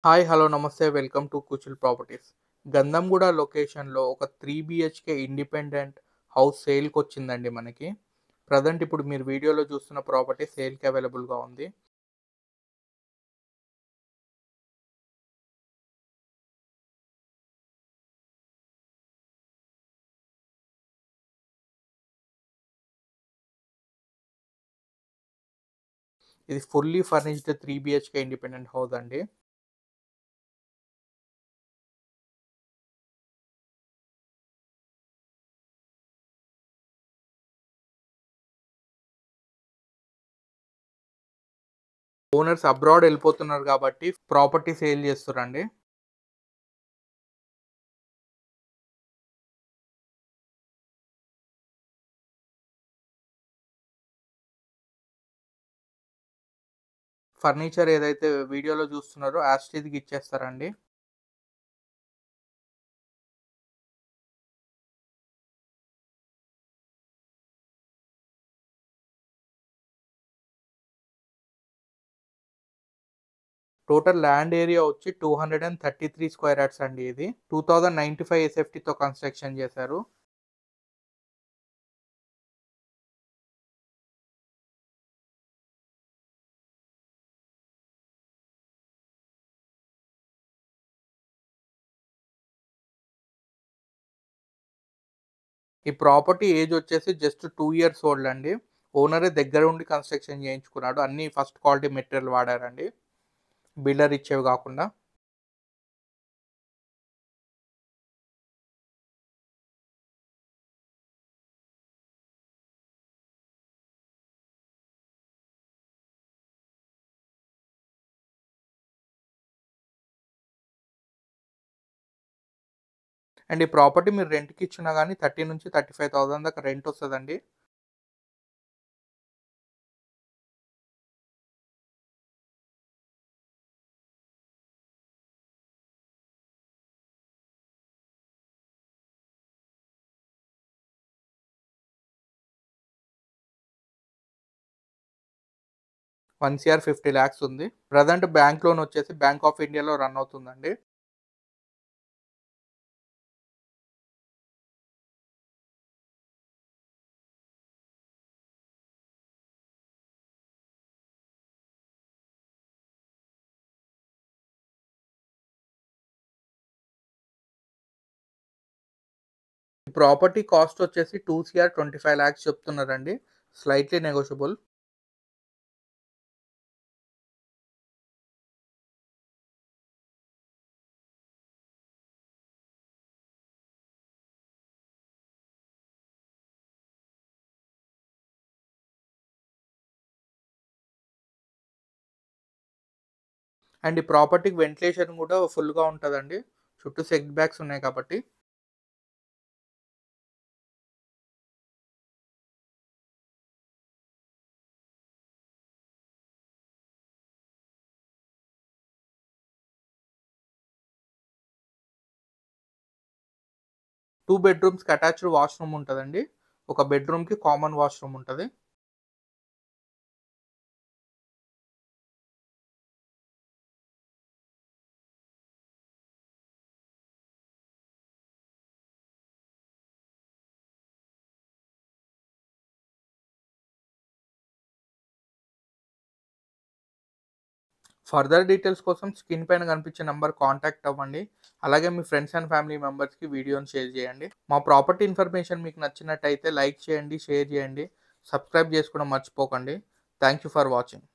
Hi! Hello! Namaste. Welcome to Kuchil properties. Gandhamguda లొకేషన్‌లో ఒక 3 BHK independent house సేల్‌కొచ్చిందండి మనకి. ప్రెజెంట్ ఇప్పుడు మీరు వీడియోలో చూస్తున్న ప్రాపర్టీ సేల్‌కి అవైలబుల్‌గా ఉంది. ఇది fully furnished 3 BHK independent house అండి. ఓనర్స్ అబ్రాడ్ ఎళ్ళిపోతున్నారు కాబట్టి ప్రాపర్టీ సేల్ చేస్తుర్రండి. ఫర్నిచర్ ఏదైతే వీడియోలో చూస్తున్నారో యాజ్ ఇట్ ఈజ్‌గా ఇచ్చేస్తారండి. టోటల్ ల్యాండ్ ఏరియా వచ్చి 233 స్క్వేర్ యార్డ్స్ అండి ఇది. 2095 ఎస్ఎఫ్టీతో కన్‌స్ట్రక్షన్ చేశారు. ఈ ప్రాపర్టీ ఏజ్ వచ్చేసి జస్ట్ 2 ఇయర్స్ ఓల్డ్ అండి. ఓనరే దగ్గరుండి కన్‌స్ట్రక్షన్ చేయించుకున్నాడు. అన్నీ ఫస్ట్ క్వాలిటీ మెటీరియల్ వాడారండి. బిల్డర్ ఇచ్చేవి గాకుండా. అండ్ ఈ ప్రాపర్టీ మీరు రెంట్‌కి ఇచ్చినా గాని 30,000-35,000 దాకా రెంట్ వస్తదండి. ₹1,50,00,000 ఉంది. ప్రెజెంట్ బ్యాంక్ లోన్ వచ్చేసి బ్యాంక్ ఆఫ్ ఇండియాలో రన్ అవుతుందండి. ఈ ప్రాపర్టీ కాస్ట్ వచ్చేసి 2,25,00,000 చెప్తున్నారండి. Slightly negotiable. అండ్ ఈ ప్రాపర్టీకి వెంటిలేషన్ గూడా ఫుల్‌గా ఉంటదండి. చుట్టూ సెట్ బ్యాక్స్ ఉన్నాయి కాబట్టి. టూ బెడ్‌రూమ్స్‌కి అటాచ్డ్ వాష్‌రూమ్ ఉంటదండి. ఒక బెడ్‌రూమ్‌కి కామన్ వాష్‌రూమ్ ఉంటది. ఫర్దర్ డీటెయిల్స్ కోసం స్క్రీన్ పైన కనిపించే నంబర్ కాంటాక్ట్ అవ్వండి. అలాగే మీ ఫ్రెండ్స్ అండ్ ఫ్యామిలీ మెంబర్స్‌కి వీడియోని షేర్ చేయండి. మా ప్రాపర్టీ ఇన్ఫర్మేషన్ మీకు నచ్చినట్టయితే లైక్ చేయండి, షేర్ చేయండి, సబ్స్క్రైబ్ చేసుకోవడం మర్చిపోకండి. Thank you for watching.